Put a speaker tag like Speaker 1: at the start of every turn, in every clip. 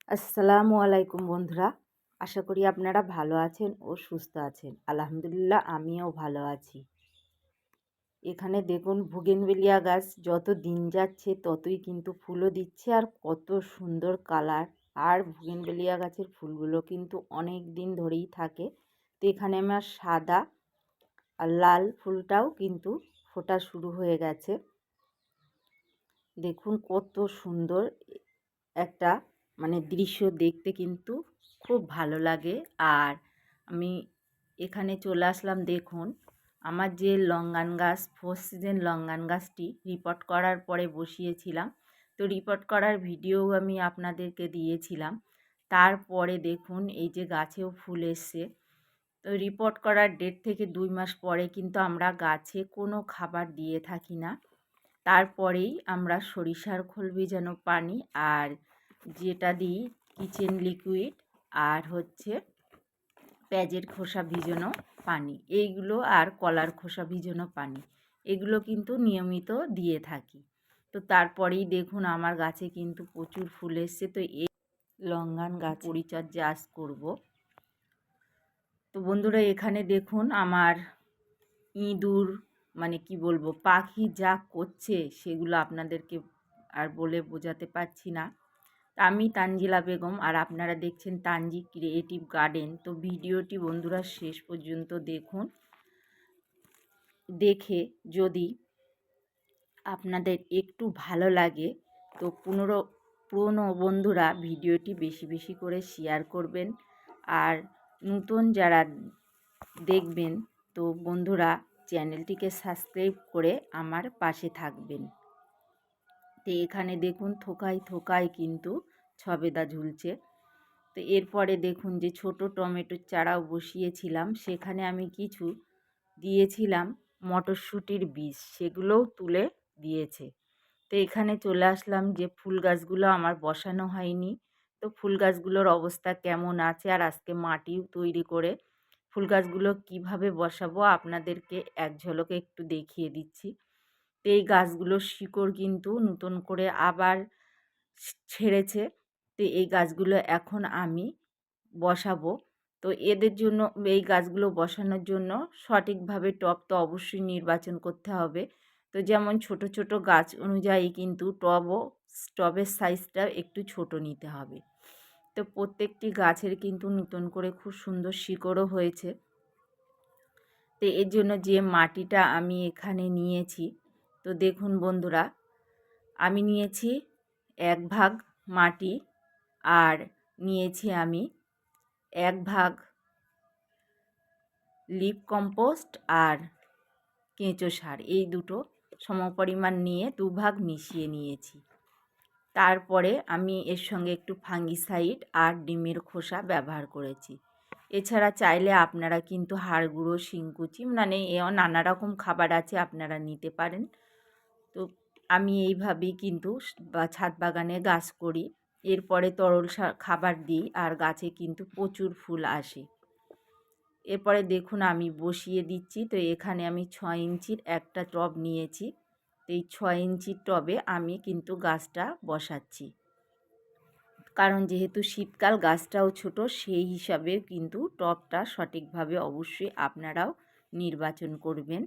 Speaker 1: আসসালামু আলাইকুম বন্ধুরা, আশা করি আপনারা ভালো আছেন ও সুস্থ আছেন। আলহামদুলিল্লাহ আমিও ভালো আছি। এখানে দেখুন বুগেনভেলিয়া গাছ যত দিন যাচ্ছে ততই কিন্তু ফুলও দিচ্ছে আর কত সুন্দর কালার। আর বুগেনভেলিয়া গাছের ফুলগুলো কিন্তু অনেক দিন ধরেই থাকে। তো এখানে আমার সাদা আর লাল ফুলটাও কিন্তু ফোটা শুরু হয়ে গেছে। দেখুন কত সুন্দর একটা দৃশ্য, দেখতে কিন্তু খুব ভালো লাগে। আর আমি এখানে চলে আসলাম। দেখুন আমার যে লঙ্গান গাছ, ফোর সিজন লঙ্গান গাছটি রিপোর্ট করার পরে বসিয়েছিলাম, তো রিপোর্ট করার ভিডিও আমি আপনাদেরকে দিয়েছিলাম। তারপরে দেখুন এই যে গাছেও ফুল এসছে। তো রিপোর্ট করার ডেট থেকে 2 মাস পরে কিন্তু আমরা গাছে কোনো খাবার দিয়ে থাকি না। তারপরেই আমরা সরিষার খোল ভেজানো পানি আর যেটা দিই কিচেন লিকুইড আর হচ্ছে পেঁয়াজের খোসা ভিজানো পানি, এইগুলো আর কলার খোসা ভিজানো পানি, এগুলো কিন্তু নিয়মিত দিয়ে থাকি। তো তারপরেই দেখুন আমার গাছে কিন্তু প্রচুর ফুল এসছে। তো এই লঙ্গান গাছ পরিচর্যা আজ করব। তো বন্ধুরা এখানে দেখুন আমার ইঁদুর কি বলবো, পাখি যা করছে সেগুলো আপনাদেরকে আর বলে বোঝাতে পারছি না। আমি তানজিলা বেগম আর আপনারা দেখছেন তানজি ক্রিয়েটিভ গার্ডেন। তো ভিডিওটি বন্ধুরা শেষ পর্যন্ত দেখুন। দেখে যদি আপনাদের একটু ভালো লাগে তো পুরনো বন্ধুরা ভিডিওটি বেশি বেশি করে শেয়ার করবেন। আর নতুন যারা দেখবেন তো বন্ধুরা চ্যানেলটিকে সাবস্ক্রাইব করে আমার পাশে থাকবেন। তো এখানে দেখুন থোকায় থোকায় কিন্তু ছবেদা ঝুলছে। তো এরপরে দেখুন যে ছোট টমেটোর চারাও বসিয়েছিলাম, সেখানে আমি কিছু দিয়েছিলাম মটরশুঁটির বীজ, সেগুলোও তুলে দিয়েছে। তো এখানে চলে আসলাম যে ফুল গাছগুলো আমার বসানো হয়নি, তো ফুল গাছগুলোর অবস্থা কেমন আছে আর আজকে মাটিও তৈরি করে ফুল গাছগুলো কীভাবে বসাবো আপনাদেরকে এক ঝলকে একটু দেখিয়ে দিচ্ছি। তো এই গাছগুলোর শিকড় কিন্তু নতুন করে আবার ছেড়েছে। তো এই গাছগুলো এখন আমি বসাবো। তো এদের জন্য, এই গাছগুলো বসানোর জন্য সঠিকভাবে টব তো অবশ্যই নির্বাচন করতে হবে। তো যেমন ছোট ছোট গাছ অনুযায়ী কিন্তু টবের সাইজটা একটু ছোট নিতে হবে। তো প্রত্যেকটি গাছের কিন্তু নতুন করে খুব সুন্দর শিকড়ও হয়েছে। তো এর জন্য যে মাটিটা আমি এখানে নিয়েছি, তো দেখুন বন্ধুরা আমি নিয়েছি 1 ভাগ মাটি আর নিয়েছি আমি 1 ভাগ লিপ কম্পোস্ট আর কেঁচো সার, এই দুটো সমপরিমাণ নিয়ে 2 ভাগ মিশিয়ে নিয়েছি। তারপরে আমি এর সঙ্গে একটু ফাঙ্গিসাইড আর ডিমের খোসা ব্যবহার করেছি। এছাড়া চাইলে আপনারা কিন্তু হাড় গুঁড়ো, শিংকুচি নানা রকম খাবার আছে, আপনারা নিতে পারেন। তো আমি এইভাবেই কিন্তু ছাদ বাগানে গাছ করি। এরপরে তরল খাবার দিই আর গাছে কিন্তু প্রচুর ফুল আসে। এরপরে দেখুন আমি বসিয়ে দিচ্ছি। তো এখানে আমি 6 ইঞ্চির একটা টব নিয়েছি। এই 6 ইঞ্চির টবে আমি কিন্তু গাছটা বসাচ্ছি, কারণ যেহেতু শীতকাল গাছটাও ছোট, সেই হিসাবে কিন্তু টবটা সঠিকভাবে অবশ্যই আপনারাও নির্বাচন করবেন।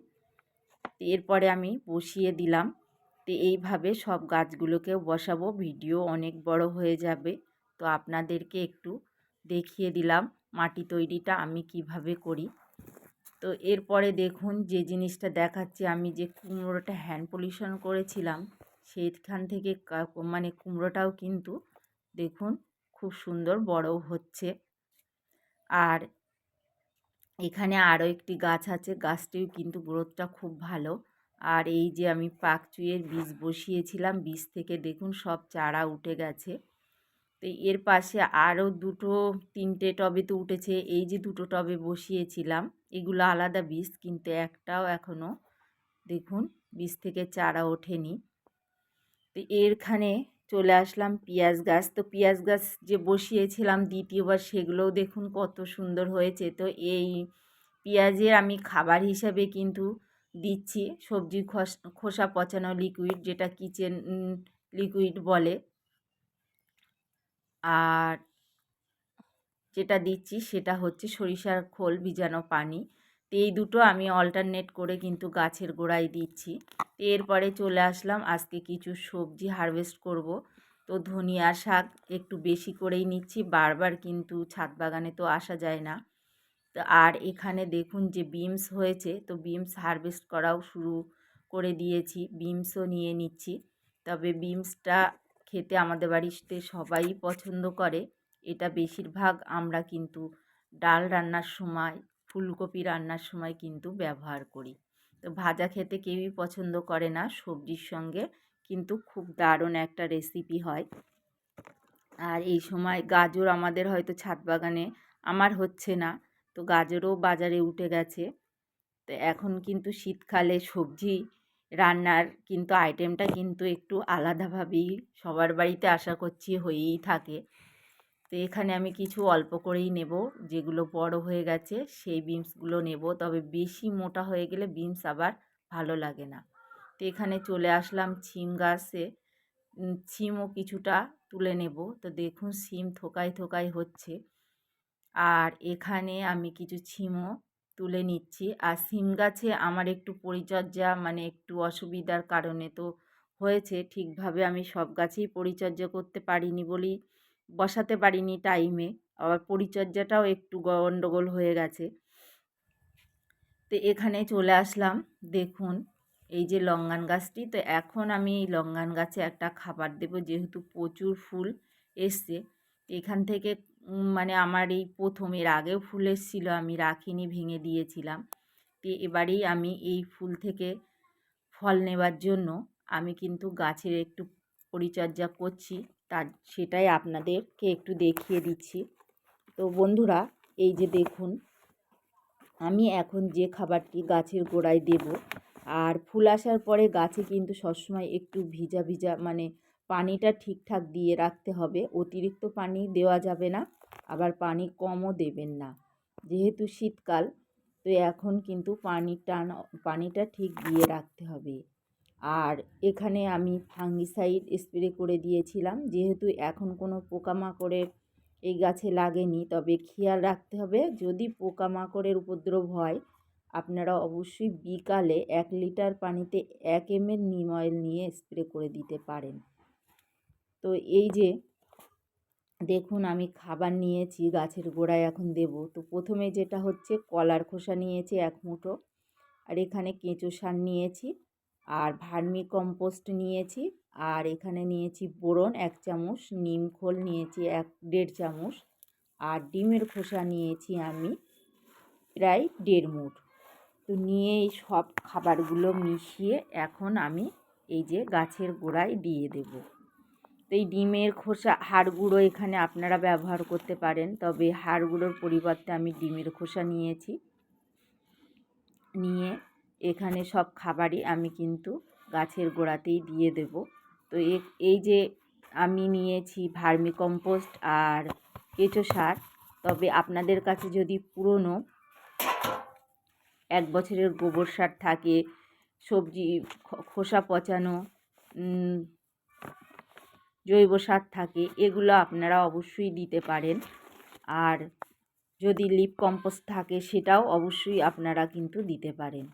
Speaker 1: এরপরে আমি বসিয়ে দিলাম। তো এইভাবে সব গাছগুলোকেও বসাবো, ভিডিও অনেক বড় হয়ে যাবে। তো আপনাদেরকে একটু দেখিয়ে দিলাম মাটি তৈরিটা আমি কিভাবে করি। তো এরপরে দেখুন যে জিনিসটা দেখাচ্ছি, আমি যে কুমড়োটা হ্যান্ড পলিউশন করেছিলাম সেইখান থেকে কুমড়োটাও কিন্তু দেখুন খুব সুন্দর বড় হচ্ছে। আর এখানে আরও একটি গাছ আছে, গাছটিও কিন্তু গ্রোথটা খুব ভালো। আর এই যে আমি পাকচুইয়ের বীজ বসিয়েছিলাম, বীজ থেকে দেখুন সব চারা উঠে গেছে। তো এর পাশে আরও 2-3টে টবে তো উঠেছে। এই যে 2টো টবে বসিয়েছিলাম এগুলো আলাদা বীজ, কিন্তু একটাও এখনও দেখুন বীজ থেকে চারা ওঠেনি। তো এখানে চলে আসলাম পেঁয়াজ গাছ। তো পেঁয়াজ গাছ যে বসিয়েছিলাম দ্বিতীয়বার, সেগুলোও দেখুন কত সুন্দর হয়েছে। তো এই পেঁয়াজের আমি খাবার হিসাবে কিন্তু দিচ্ছি সবজি খোসা পচানো লিকুইড, যেটা কিচেন লিকুইড বলে। আর যেটা দিচ্ছি সেটা হচ্ছে সরিষার খোল ভিজানো পানি। তো এই দুটো আমি অল্টারনেট করে কিন্তু গাছের গোড়ায় দিচ্ছি। তো এরপরে চলে আসলাম, আজকে কিছু সবজি হারভেস্ট করব। তো ধনিয়া শাক একটু বেশি করেই নিচ্ছি, বারবার কিন্তু ছাদ বাগানে তো আসা যায় না। তো আর এখানে দেখুন যে বিমস হয়েছে, তো বিমস হারভেস্ট করাও শুরু করে দিয়েছি, বিমসও নিয়ে নিচ্ছি। তবে বিমসটা খেতে আমাদের বাড়িতে সবাই পছন্দ করে। এটা বেশিরভাগ আমরা কিন্তু ডাল রান্নার সময়, ফুলকপি রান্নার সময় কিন্তু ব্যবহার করি। তো ভাজা খেতে কেউই পছন্দ করে না, সবজির সঙ্গে কিন্তু খুব দারুণ একটা রেসিপি হয়। আর এই সময় গাজর আমাদের হয়তো ছাদ বাগানে, আমার হচ্ছে না, তো গাজরও বাজারে উঠে গেছে। তো এখন কিন্তু শীতকালে সবজি রান্নার কিন্তু আইটেমটা কিন্তু একটু আলাদাভাবেই সবার বাড়িতে আশা করছি হয়েই থাকে। তো এখানে আমি কিছু অল্প করেই নেব, যেগুলো বড় হয়ে গেছে সেই বিনসগুলো নেব, তবে বেশি মোটা হয়ে গেলে বিনস আবার ভালো লাগে না। তো এখানে চলে আসলাম সিম গাছে, সিমও কিছুটা তুলে নেব। তো দেখুন সিম থোকায় থোকায় হচ্ছে, আর এখানে আমি কিছু সিমও তুলে নিচ্ছি। আর সিম গাছে আমার একটু পরিচর্যা মানে একটু অসুবিধার কারণে তো হয়েছে, ঠিকভাবে আমি সব গাছেই পরিচর্যা করতে পারিনি বলেই বসাতে পারিনি টাইমে, আবার পরিচর্যাটাও একটু গণ্ডগোল হয়ে গেছে। তো এখানে চলে আসলাম, দেখুন এই যে লঙ্গান গাছটি, তো এখন আমি এই লঙ্গান গাছে একটা খাবার দেব, যেহেতু প্রচুর ফুল এসছে। এখান থেকে মানে আমার এই প্রথম, এর আগেও ফুল এসেছিল, আমি রাখিনি, ভেঙে দিয়েছিলাম। তো এবারেই আমি এই ফুল থেকে ফল নেবার জন্য আমি কিন্তু গাছের একটু পরিচর্যা করছি, তার সেটাই আপনাদেরকে একটু দেখিয়ে দিচ্ছি। তো বন্ধুরা, এই যে দেখুন আমি এখন যে খাবারটি গাছের গোড়ায় দেব, আর ফুল আসার পরে গাছে কিন্তু সবসময় একটু ভিজা ভিজা মানে পানিটা ঠিকঠাক দিয়ে রাখতে হবে, অতিরিক্ত পানি দেওয়া যাবে না, আবার পানি কমও দেবেন না, যেহেতু শীতকাল। তো এখন কিন্তু পানিটা ঠিক দিয়ে রাখতে হবে। আর এখানে আমি ফাঙ্গিসাইড স্প্রে করে দিয়েছিলাম, যেহেতু এখন কোনো পোকামাকড়ের এই গাছে লাগেনি, তবে খেয়াল রাখতে হবে যদি পোকামাকড়ের উপদ্রব হয় আপনারা অবশ্যই বিকালে 1 লিটার পানিতে 1 ml নিম অয়েল নিয়ে স্প্রে করে দিতে পারেন। তো এই যে দেখুন আমি খাবার নিয়েছি গাছের গোড়ায় এখন দেব। তো প্রথমে যেটা হচ্ছে কলার খোসা নিয়েছি 1 মুঠো, আর এখানে কেঁচো সার নিয়েছি, আর ভার্মি কম্পোস্ট নিয়েছি, আর এখানে নিয়েছি বোরন 1 চামচ, নিম খোল নিয়েছি 1-1.5 চামচ, আর ডিমের খোসা নিয়েছি আমি প্রায় 1.5 মুঠ। তো নিয়ে এই সব খাবারগুলো মিশিয়ে এখন আমি এই যে গাছের গোড়ায় দিয়ে দেব। তো এই ডিমের খোসা, হাড় গুঁড়ো এখানে আপনারা ব্যবহার করতে পারেন, তবে হাড় গুঁড়োর পরিবর্তে আমি ডিমের খোসা নিয়েছি। নিয়ে এখানে সব খাবারই আমি কিন্তু গাছের গোড়াতেই দিয়ে দেব। তো এই যে আমি নিয়েছি ভার্মি কম্পোস্ট আর কেঁচো সার, তবে আপনাদের কাছে যদি পুরনো 1 বছরের গোবর সার থাকে, সবজি খোসা পচানো জৈব সার থাকে, এগুলো আপনারা অবশ্যই দিতে পারেন। আর যদি লিপ কম্পোস্ট থাকে সেটাও অবশ্যই আপনারা কিন্তু দিতে পারেন।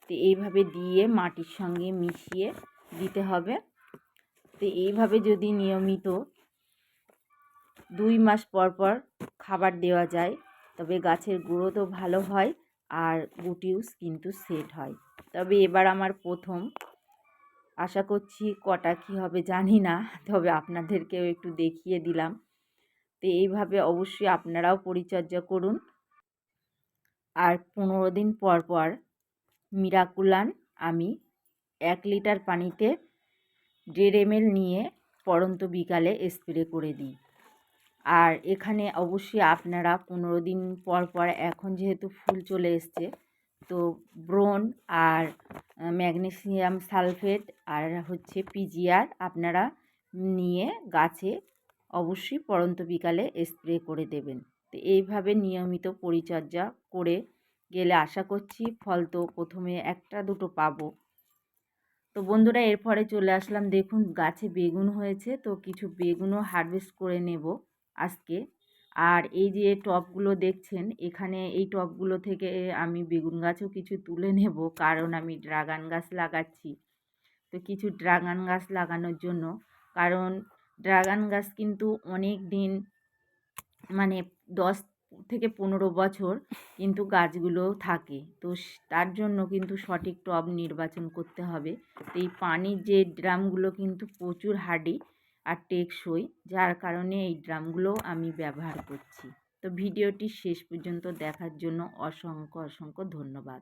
Speaker 1: তো এইভাবে দিয়ে মাটির সঙ্গে মিশিয়ে দিতে হবে। তো এইভাবে যদি নিয়মিত 2 মাস পর পর খাবার দেওয়া যায়, তবে গাছের গ্রোথ তো ভালো হয় আর গুটিও কিন্তু সেট হয়। তবে এবার আমার প্রথম, আশা করছি কটা কী হবে জানি না, তবে আপনাদেরকেও একটু দেখিয়ে দিলাম। তো এইভাবে অবশ্যই আপনারাও পরিচর্যা করুন। আর 15 দিন পর পর মিরাকুলান আমি 1 লিটার পানিতে 1.5 ml নিয়ে পড়ন্ত বিকালে স্প্রে করে দিই। আর এখানে অবশ্যই আপনারা 15 দিন পর পর, এখন যেহেতু ফুল চলে এসছে, তো ব্রোন আর ম্যাগনেসিয়াম সালফেট আর হচ্ছে পিজিআর আপনারা নিয়ে গাছে অবশ্যই পড়ন্ত বিকালে স্প্রে করে দেবেন। তো এইভাবে নিয়মিত পরিচর্যা করে গেলে আশা করছি ফল তো প্রথমে 1-2 পাবো, তো বন্ধুরা এরপরে চলে আসলাম, দেখুন গাছে বেগুন হয়েছে, তো কিছু বেগুনও হারভেস্ট করে নেব আজকে। আর এই যে টবগুলো দেখছেন, এখানে এই টবগুলো থেকে আমি বেগুন গাছও কিছু তুলে নেব, কারণ আমি ড্রাগন গাছ লাগাচ্ছি। তো কিছু ড্রাগন গাছ লাগানোর জন্য, কারণ ড্রাগন গাছ কিন্তু অনেক দিন, মানে 10 থেকে 15 বছর কিন্তু গাছগুলো থাকে। তো তার জন্য কিন্তু সঠিক টব নির্বাচন করতে হবে। তো এই পানির যে ড্রামগুলো কিন্তু প্রচুর হার্ডি আর টেকসই, যার কারণে এই ড্রামগুলো আমি ব্যবহার করছি। তো ভিডিওটি শেষ পর্যন্ত দেখার জন্য অসংখ্য অসংখ্য ধন্যবাদ।